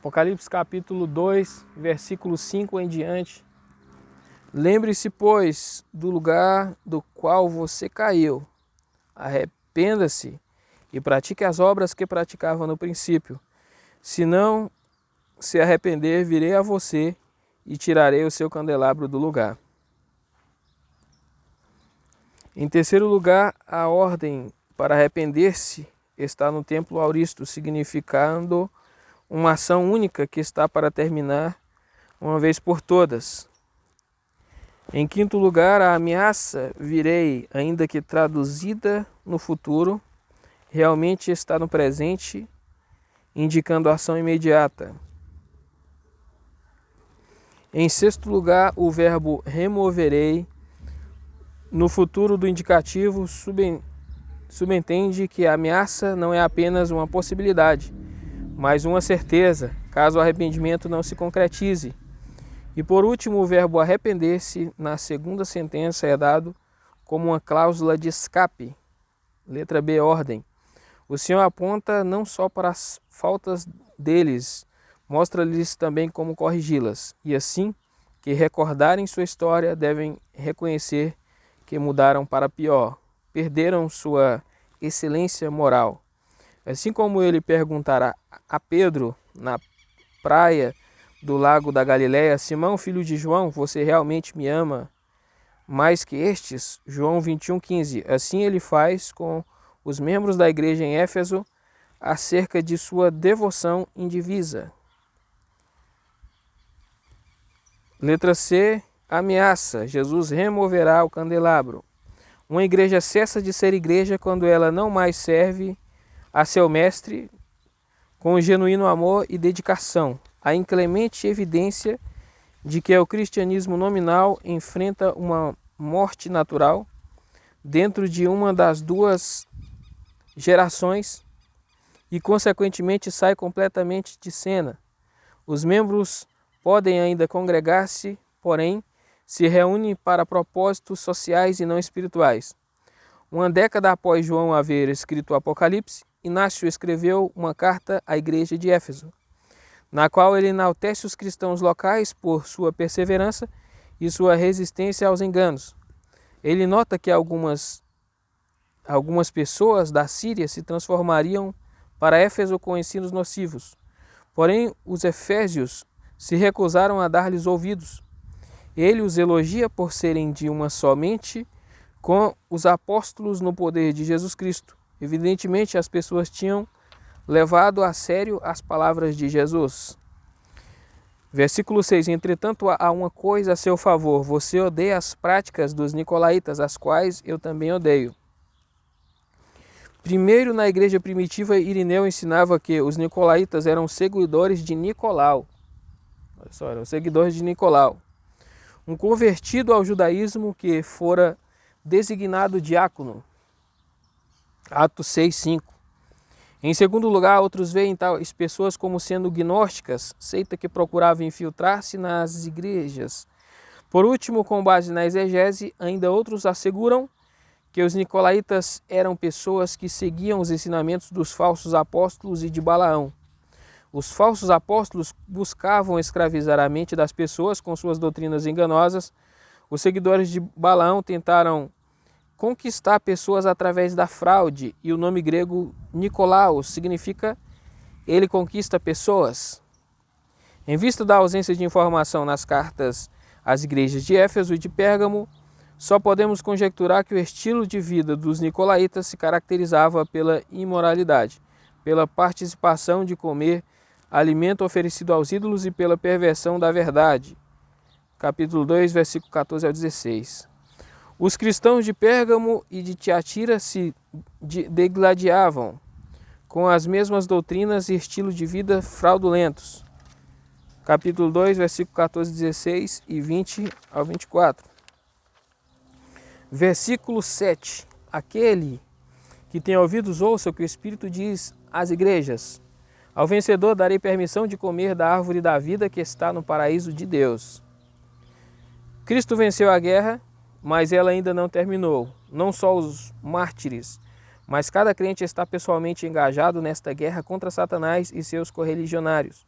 Apocalipse capítulo 2, versículo 5 em diante. Lembre-se, pois, do lugar do qual você caiu. Arrependa-se e pratique as obras que praticava no princípio. Se não se arrepender, virei a você e tirarei o seu candelabro do lugar. Em terceiro lugar, a ordem para arrepender-se está no templo auristo, significando uma ação única que está para terminar uma vez por todas. Em quinto lugar, a ameaça virei, ainda que traduzida no futuro, realmente está no presente, indicando ação imediata. Em sexto lugar, o verbo removerei, no futuro do indicativo, subentende que a ameaça não é apenas uma possibilidade, mas uma certeza, caso o arrependimento não se concretize. E por último, o verbo arrepender-se, na segunda sentença, é dado como uma cláusula de escape. Letra B, ordem. O Senhor aponta não só para as faltas deles, mostra-lhes também como corrigi-las. E assim, que recordarem sua história, devem reconhecer que mudaram para pior, perderam sua excelência moral. Assim como ele perguntará a Pedro na praia do lago da Galileia: Simão, filho de João, você realmente me ama mais que estes? João 21,15. Assim ele faz com os membros da igreja em Éfeso acerca de sua devoção indivisa. Letra C, ameaça. Jesus removerá o candelabro. Uma igreja cessa de ser igreja quando ela não mais serve a seu mestre com genuíno amor e dedicação. A inclemente evidência de que o cristianismo nominal enfrenta uma morte natural dentro de uma das duas gerações e, consequentemente, sai completamente de cena. Os membros podem ainda congregar-se, porém, se reúnem para propósitos sociais e não espirituais. Uma década após João haver escrito o Apocalipse, Inácio escreveu uma carta à igreja de Éfeso, na qual ele enaltece os cristãos locais por sua perseverança e sua resistência aos enganos. Ele nota que algumas pessoas da Síria se transformariam para Éfeso com ensinos nocivos. Porém, os efésios se recusaram a dar-lhes ouvidos. Ele os elogia por serem de uma só mente com os apóstolos no poder de Jesus Cristo. Evidentemente, as pessoas tinham levado a sério as palavras de Jesus. Versículo 6. Entretanto, há uma coisa a seu favor. Você odeia as práticas dos nicolaítas, as quais eu também odeio. Primeiro, na igreja primitiva, Irineu ensinava que os nicolaítas eram seguidores de Nicolau. Olha só, eram seguidores de Nicolau, um convertido ao judaísmo que fora designado diácono. Atos 6:5. Em segundo lugar, outros veem tais pessoas como sendo gnósticas, seita que procurava infiltrar-se nas igrejas. Por último, com base na exegese, ainda outros asseguram que os nicolaítas eram pessoas que seguiam os ensinamentos dos falsos apóstolos e de Balaão. Os falsos apóstolos buscavam escravizar a mente das pessoas com suas doutrinas enganosas. Os seguidores de Balaão tentaram conquistar pessoas através da fraude, e o nome grego Nicolaos significa ele conquista pessoas. Em vista da ausência de informação nas cartas às igrejas de Éfeso e de Pérgamo, só podemos conjecturar que o estilo de vida dos nicolaítas se caracterizava pela imoralidade, pela participação de comer alimento oferecido aos ídolos e pela perversão da verdade. Capítulo 2, versículo 14 ao 16. Os cristãos de Pérgamo e de Tiatira se degladiavam com as mesmas doutrinas e estilo de vida fraudulentos. Capítulo 2, versículo 14, 16 e 20 ao 24. Versículo 7. Aquele que tem ouvidos ouça o que o Espírito diz às igrejas. Ao vencedor darei permissão de comer da árvore da vida que está no paraíso de Deus. Cristo venceu a guerra, mas ela ainda não terminou. Não só os mártires, mas cada crente está pessoalmente engajado nesta guerra contra Satanás e seus correligionários.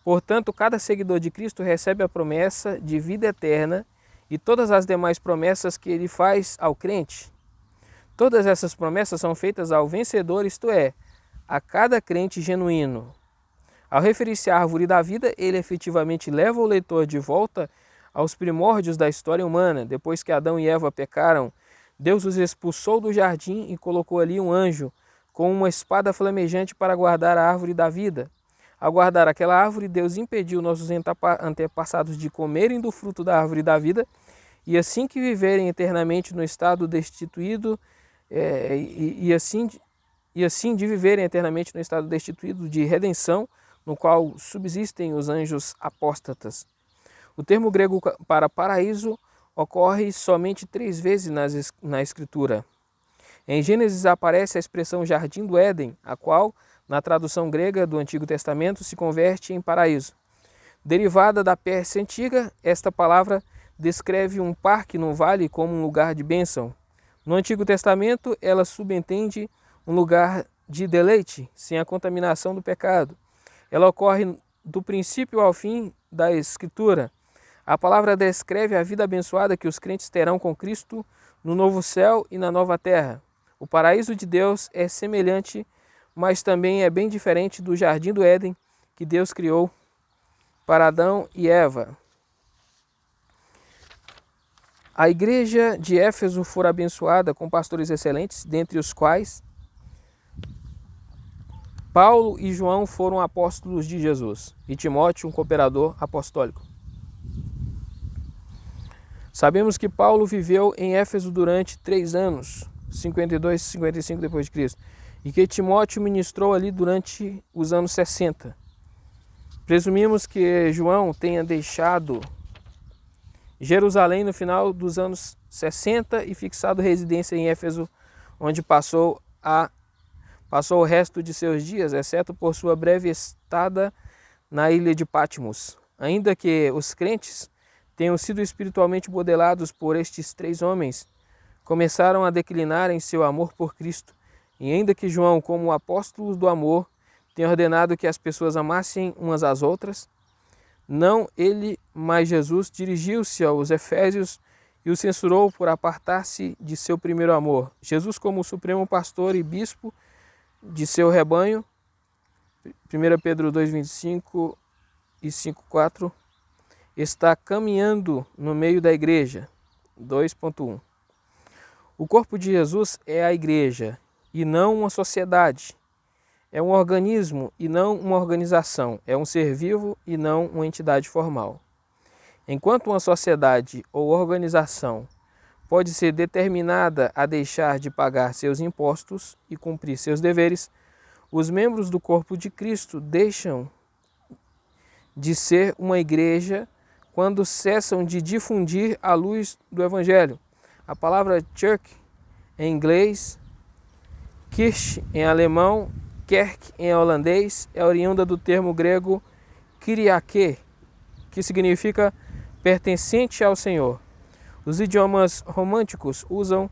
Portanto, cada seguidor de Cristo recebe a promessa de vida eterna e todas as demais promessas que ele faz ao crente. Todas essas promessas são feitas ao vencedor, isto é, a cada crente genuíno. Ao referir-se à árvore da vida, ele efetivamente leva o leitor de volta aos primórdios da história humana. Depois que Adão e Eva pecaram, Deus os expulsou do jardim e colocou ali um anjo com uma espada flamejante para guardar a árvore da vida. Ao guardar aquela árvore, Deus impediu nossos antepassados de comerem do fruto da árvore da vida e assim que viverem eternamente no estado destituído, e assim de viverem eternamente no estado destituído de redenção, no qual subsistem os anjos apóstatas. O termo grego para paraíso ocorre somente 3 vezes na Escritura. Em Gênesis aparece a expressão Jardim do Éden, a qual, na tradução grega do Antigo Testamento, se converte em paraíso. Derivada da Pérsia antiga, esta palavra descreve um parque no vale como um lugar de bênção. No Antigo Testamento, ela subentende um lugar de deleite, sem a contaminação do pecado. Ela ocorre do princípio ao fim da Escritura. A palavra descreve a vida abençoada que os crentes terão com Cristo no novo céu e na nova terra. O paraíso de Deus é semelhante, mas também é bem diferente do Jardim do Éden que Deus criou para Adão e Eva. A igreja de Éfeso fora abençoada com pastores excelentes, dentre os quais Paulo e João foram apóstolos de Jesus, e Timóteo, um cooperador apostólico. Sabemos que Paulo viveu em Éfeso durante 3 anos, 52 e 55 depois de Cristo, e que Timóteo ministrou ali durante os anos 60. Presumimos que João tenha deixado Jerusalém no final dos anos 60 e fixado residência em Éfeso, onde passou o resto de seus dias, exceto por sua breve estada na ilha de Patmos. Ainda que os crentes tenham sido espiritualmente modelados por estes 3 homens, começaram a declinar em seu amor por Cristo. E ainda que João, como apóstolo do amor, tenha ordenado que as pessoas amassem umas às outras, não ele, mas Jesus, dirigiu-se aos Efésios e os censurou por apartar-se de seu primeiro amor. Jesus, como supremo pastor e bispo de seu rebanho, 1 Pedro 2,25 e 5,4, está caminhando no meio da igreja, 2,1. O corpo de Jesus é a igreja e não uma sociedade. É um organismo e não uma organização. É um ser vivo e não uma entidade formal. Enquanto uma sociedade ou organização pode ser determinada a deixar de pagar seus impostos e cumprir seus deveres, os membros do corpo de Cristo deixam de ser uma igreja quando cessam de difundir a luz do Evangelho. A palavra church em inglês, Kirche em alemão, Kerk em holandês, é oriunda do termo grego Kyriake, que significa pertencente ao Senhor. Os idiomas românticos usam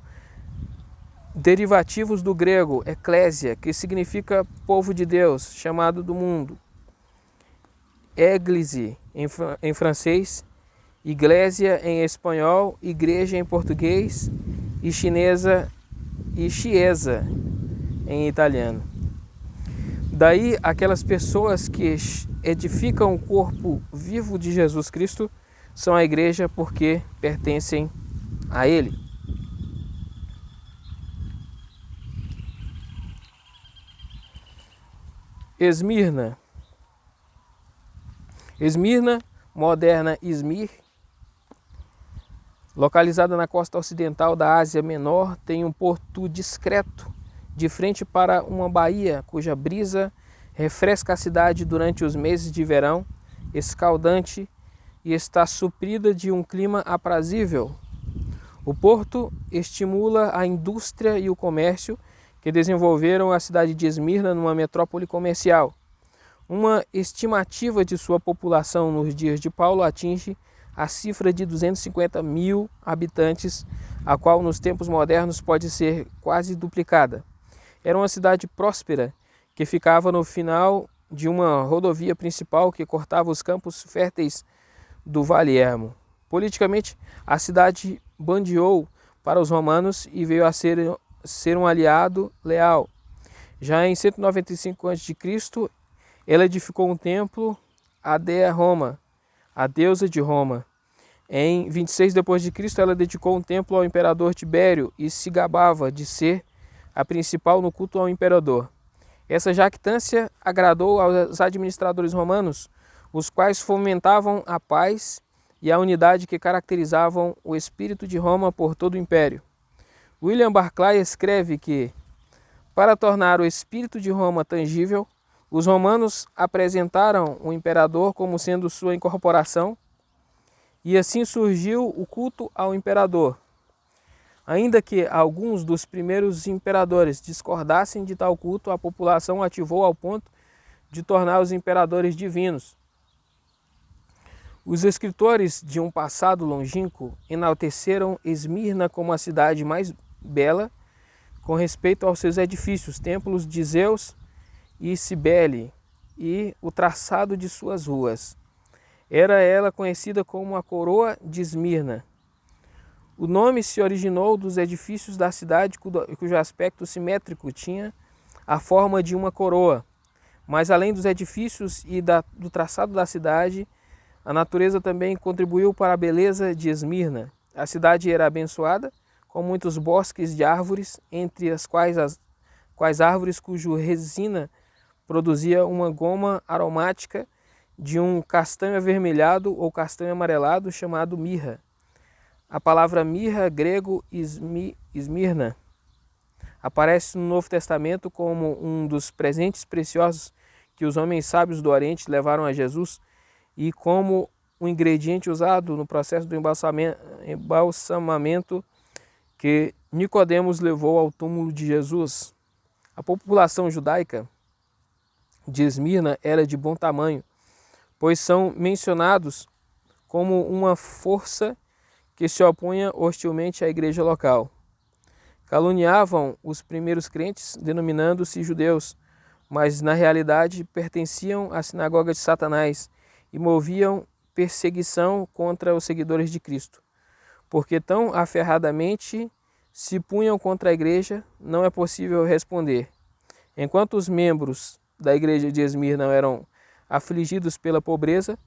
derivativos do grego eclésia, que significa povo de Deus, chamado do mundo. Église em francês, iglesia em espanhol, igreja em português e chinesa e chiesa em italiano. Daí aquelas pessoas que edificam o corpo vivo de Jesus Cristo são a igreja porque pertencem a Ele. Esmirna. Esmirna, moderna Izmir, localizada na costa ocidental da Ásia Menor, tem um porto discreto de frente para uma baía cuja brisa refresca a cidade durante os meses de verão, escaldante, e está suprida de um clima aprazível. O porto estimula a indústria e o comércio que desenvolveram a cidade de Esmirna numa metrópole comercial. Uma estimativa de sua população nos dias de Paulo atinge a cifra de 250 mil habitantes, a qual nos tempos modernos pode ser quase duplicada. Era uma cidade próspera que ficava no final de uma rodovia principal que cortava os campos férteis do Vale Hermo. Politicamente, a cidade bandeou para os romanos e veio a ser um aliado leal. Já em 195 a.C., ela edificou um templo a Dea Roma, a deusa de Roma. Em 26 d.C., ela dedicou um templo ao imperador Tibério e se gabava de ser a principal no culto ao imperador. Essa jactância agradou aos administradores romanos, os quais fomentavam a paz e a unidade que caracterizavam o espírito de Roma por todo o império. William Barclay escreve que, para tornar o espírito de Roma tangível, os romanos apresentaram o imperador como sendo sua incorporação, e assim surgiu o culto ao imperador. Ainda que alguns dos primeiros imperadores discordassem de tal culto, a população ativou ao ponto de tornar os imperadores divinos. Os escritores de um passado longínquo enalteceram Esmirna como a cidade mais bela com respeito aos seus edifícios, templos de Zeus e Cibele e o traçado de suas ruas. Era ela conhecida como a Coroa de Esmirna. O nome se originou dos edifícios da cidade, cujo aspecto simétrico tinha a forma de uma coroa. Mas além dos edifícios e do traçado da cidade, a natureza também contribuiu para a beleza de Esmirna. A cidade era abençoada, com muitos bosques de árvores, entre as quais árvores cuja resina produzia uma goma aromática de um castanho avermelhado ou castanho amarelado chamado mirra. A palavra mirra, grego esmirna, aparece no Novo Testamento como um dos presentes preciosos que os homens sábios do Oriente levaram a Jesus e como um ingrediente usado no processo do embalsamamento que Nicodemos levou ao túmulo de Jesus. A população judaica de Esmirna era de bom tamanho, pois são mencionados como uma força que se opunha hostilmente à igreja local. Caluniavam os primeiros crentes, denominando-se judeus, mas na realidade pertenciam à sinagoga de Satanás e moviam perseguição contra os seguidores de Cristo. Porque tão aferradamente se punham contra a igreja, não é possível responder. Enquanto os membros da igreja de Esmirna eram afligidos pela pobreza,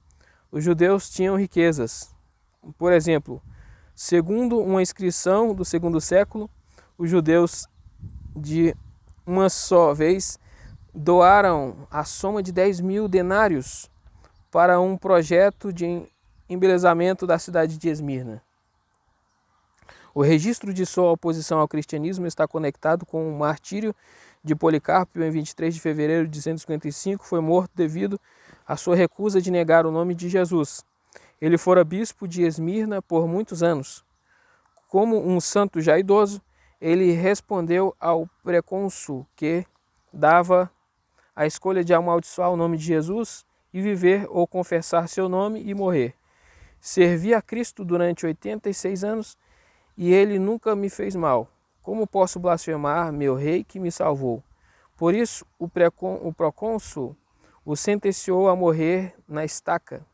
os judeus tinham riquezas. Por exemplo, segundo uma inscrição do segundo século, os judeus de uma só vez doaram a soma de 10.000 denários para um projeto de embelezamento da cidade de Esmirna. O registro de sua oposição ao cristianismo está conectado com o martírio de Policarpo em 23 de fevereiro de 155, foi morto devido à sua recusa de negar o nome de Jesus. Ele fora bispo de Esmirna por muitos anos. Como um santo já idoso, ele respondeu ao precônsul que dava a escolha de amaldiçoar o nome de Jesus e viver ou confessar seu nome e morrer. Servi a Cristo durante 86 anos e ele nunca me fez mal. Como posso blasfemar meu rei que me salvou? Por isso, o procônsul o sentenciou a morrer na estaca.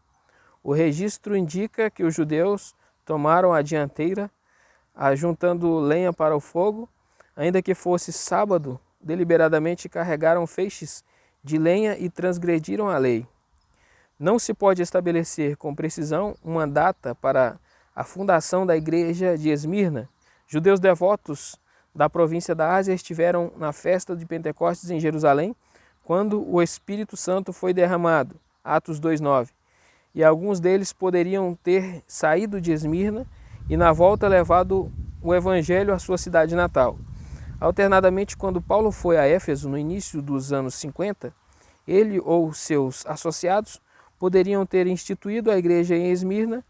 O registro indica que os judeus tomaram a dianteira, ajuntando lenha para o fogo. Ainda que fosse sábado, deliberadamente carregaram feixes de lenha e transgrediram a lei. Não se pode estabelecer com precisão uma data para a fundação da igreja de Esmirna. Judeus devotos da província da Ásia estiveram na festa de Pentecostes em Jerusalém, quando o Espírito Santo foi derramado, Atos 2:9. E alguns deles poderiam ter saído de Esmirna e na volta levado o evangelho à sua cidade natal. Alternadamente, quando Paulo foi a Éfeso no início dos anos 50, ele ou seus associados poderiam ter instituído a igreja em Esmirna.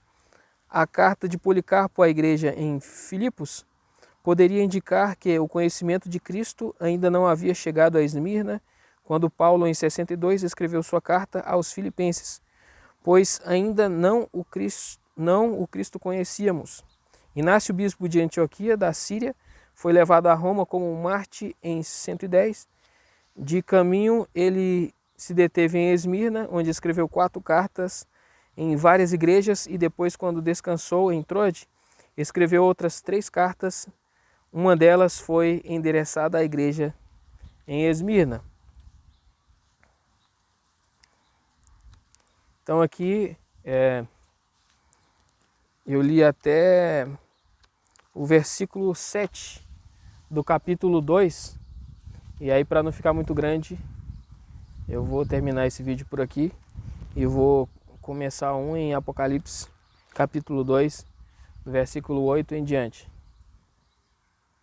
A carta de Policarpo à igreja em Filipos poderia indicar que o conhecimento de Cristo ainda não havia chegado a Esmirna quando Paulo, em 62, escreveu sua carta aos Filipenses, pois ainda não o Cristo conhecíamos. Inácio, bispo de Antioquia, da Síria, foi levado a Roma como um Marte em 110. De caminho, ele se deteve em Esmirna, onde escreveu 4 cartas em várias igrejas, e depois, quando descansou em Troade, escreveu outras 3 cartas. Uma delas foi endereçada à igreja em Esmirna. Então aqui eu li até o versículo 7 do capítulo 2, e aí, para não ficar muito grande, eu vou terminar esse vídeo por aqui e vou começar em Apocalipse capítulo 2, versículo 8 em diante.